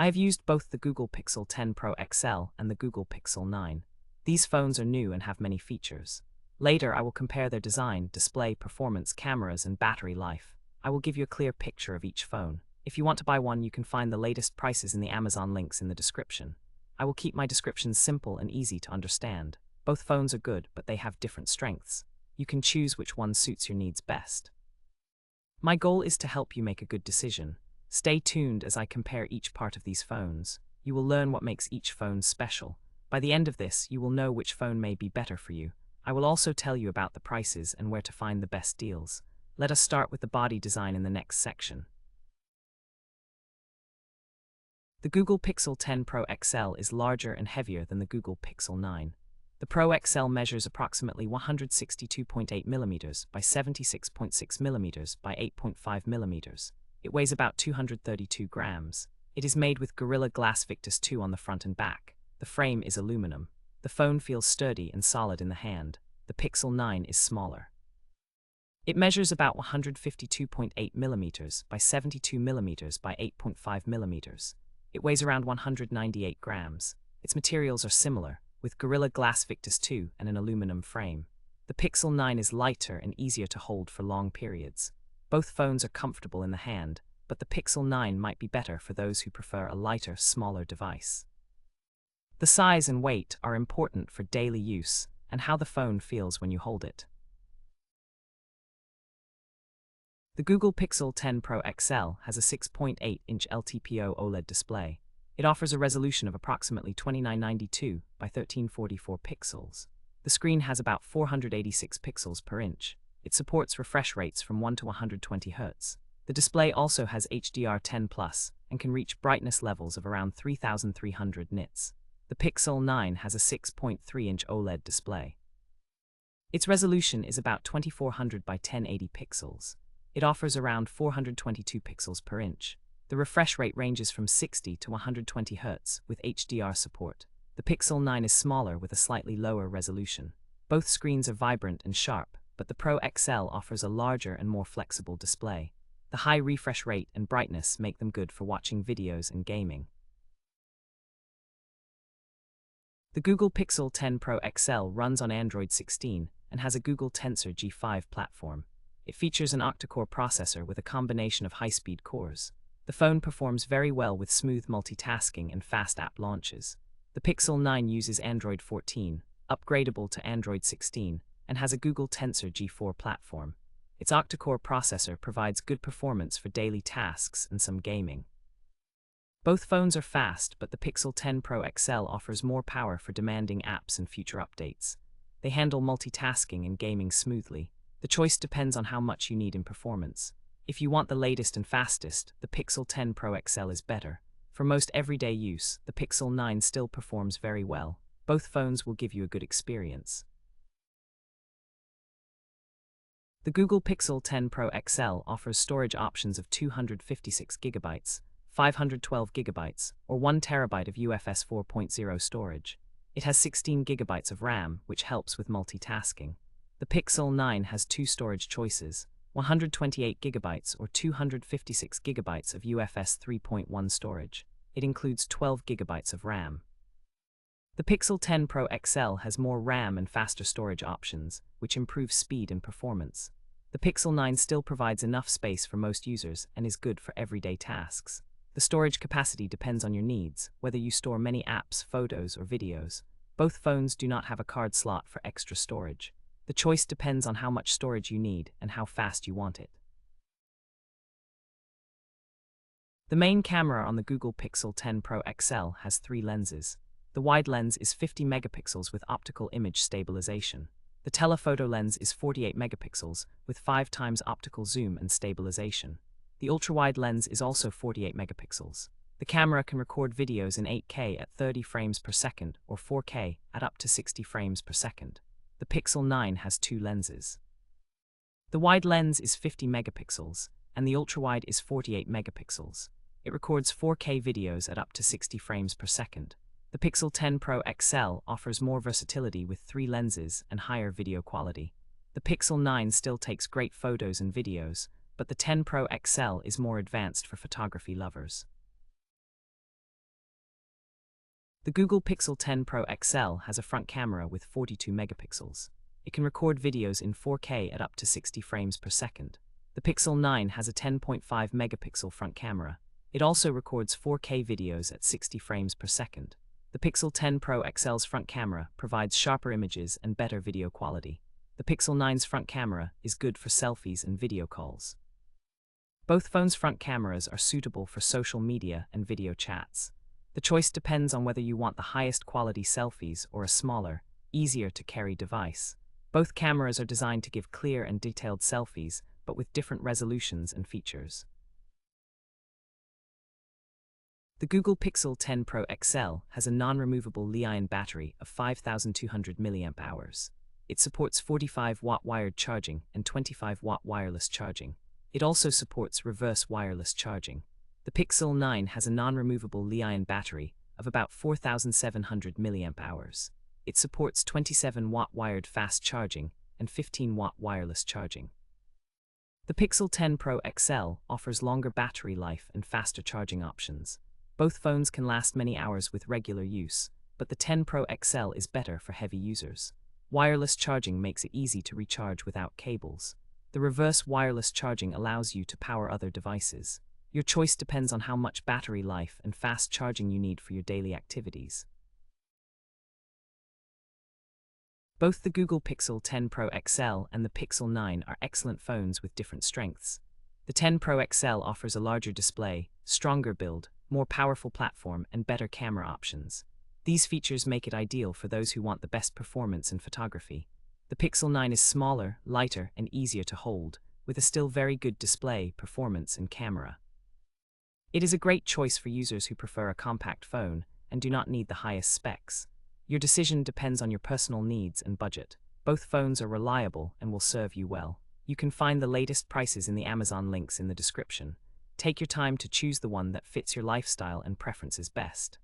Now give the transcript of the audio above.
I have used both the Google Pixel 10 Pro XL and the Google Pixel 9. These phones are new and have many features. Later, I will compare their design, display, performance, cameras, and battery life. I will give you a clear picture of each phone. If you want to buy one, you can find the latest prices in the Amazon links in the description. I will keep my descriptions simple and easy to understand. Both phones are good, but they have different strengths. You can choose which one suits your needs best. My goal is to help you make a good decision. Stay tuned as I compare each part of these phones. You will learn what makes each phone special. By the end of this, you will know which phone may be better for you. I will also tell you about the prices and where to find the best deals. Let us start with the body design in the next section. The Google Pixel 10 Pro XL is larger and heavier than the Google Pixel 9. The Pro XL measures approximately 162.8 mm by 76.6 mm by 8.5 mm. It weighs about 232 grams. It is made with Gorilla Glass Victus 2 on the front and back. The frame is aluminum. The phone feels sturdy and solid in the hand. The Pixel 9 is smaller. It measures about 152.8 mm by 72 mm by 8.5 mm. It weighs around 198 grams. Its materials are similar, with Gorilla Glass Victus 2 and an aluminum frame. The Pixel 9 is lighter and easier to hold for long periods. Both phones are comfortable in the hand, but the Pixel 9 might be better for those who prefer a lighter, smaller device. The size and weight are important for daily use and how the phone feels when you hold it. The Google Pixel 10 Pro XL has a 6.8-inch LTPO OLED display. It offers a resolution of approximately 2992 by 1344 pixels. The screen has about 486 pixels per inch. It supports refresh rates from 1 to 120 Hz. The display also has HDR10+ and can reach brightness levels of around 3300 nits. The Pixel 9 has a 6.3-inch OLED display. Its resolution is about 2400 by 1080 pixels. It offers around 422 pixels per inch. The refresh rate ranges from 60 to 120 Hz with HDR support. The Pixel 9 is smaller with a slightly lower resolution. Both screens are vibrant and sharp, but the Pro XL offers a larger and more flexible display. The high refresh rate and brightness make them good for watching videos and gaming. The Google Pixel 10 Pro XL runs on Android 16 and has a Google Tensor G5 platform. It features an octa-core processor with a combination of high-speed cores. The phone performs very well with smooth multitasking and fast app launches. The Pixel 9 uses Android 14, upgradable to Android 16, and has a Google Tensor G4 platform. Its octa-core processor provides good performance for daily tasks and some gaming. Both phones are fast, but the Pixel 10 Pro XL offers more power for demanding apps and future updates. They handle multitasking and gaming smoothly. The choice depends on how much you need in performance. If you want the latest and fastest, the Pixel 10 Pro XL is better. For most everyday use, the Pixel 9 still performs very well. Both phones will give you a good experience. The Google Pixel 10 Pro XL offers storage options of 256 GB, 512 GB, or 1 TB of UFS 4.0 storage. It has 16 GB of RAM, which helps with multitasking. The Pixel 9 has two storage choices, 128 GB or 256 GB of UFS 3.1 storage. It includes 12 GB of RAM. The Pixel 10 Pro XL has more RAM and faster storage options, which improves speed and performance. The Pixel 9 still provides enough space for most users and is good for everyday tasks. The storage capacity depends on your needs, whether you store many apps, photos, or videos. Both phones do not have a card slot for extra storage. The choice depends on how much storage you need and how fast you want it. The main camera on the Google Pixel 10 Pro XL has 3 lenses. The wide lens is 50 megapixels with optical image stabilization. The telephoto lens is 48 megapixels with 5 times optical zoom and stabilization. The ultrawide lens is also 48 megapixels. The camera can record videos in 8K at 30 frames per second or 4K at up to 60 frames per second. The Pixel 9 has 2 lenses. The wide lens is 50 megapixels, and the ultrawide is 48 megapixels. It records 4K videos at up to 60 frames per second. The Pixel 10 Pro XL offers more versatility with 3 lenses and higher video quality. The Pixel 9 still takes great photos and videos, but the 10 Pro XL is more advanced for photography lovers. The Google Pixel 10 Pro XL has a front camera with 42 megapixels. It can record videos in 4K at up to 60 frames per second. The Pixel 9 has a 10.5 megapixel front camera. It also records 4K videos at 60 frames per second. The Pixel 10 Pro XL's front camera provides sharper images and better video quality. The Pixel 9's front camera is good for selfies and video calls. Both phones' front cameras are suitable for social media and video chats. The choice depends on whether you want the highest quality selfies or a smaller, easier to carry device. Both cameras are designed to give clear and detailed selfies, but with different resolutions and features. The Google Pixel 10 Pro XL has a non-removable Li-ion battery of 5,200 mAh. It supports 45-watt wired charging and 25-watt wireless charging. It also supports reverse wireless charging. The Pixel 9 has a non-removable Li-ion battery of about 4,700 mAh. It supports 27-watt wired fast charging and 15-watt wireless charging. The Pixel 10 Pro XL offers longer battery life and faster charging options. Both phones can last many hours with regular use, but the 10 Pro XL is better for heavy users. Wireless charging makes it easy to recharge without cables. The reverse wireless charging allows you to power other devices. Your choice depends on how much battery life and fast charging you need for your daily activities. Both the Google Pixel 10 Pro XL and the Pixel 9 are excellent phones with different strengths. The 10 Pro XL offers a larger display, stronger build, more powerful platform, and better camera options. These features make it ideal for those who want the best performance in photography. The Pixel 9 is smaller, lighter, and easier to hold, with a still very good display, performance, and camera. It is a great choice for users who prefer a compact phone and do not need the highest specs. Your decision depends on your personal needs and budget. Both phones are reliable and will serve you well. You can find the latest prices in the Amazon links in the description. Take your time to choose the one that fits your lifestyle and preferences best.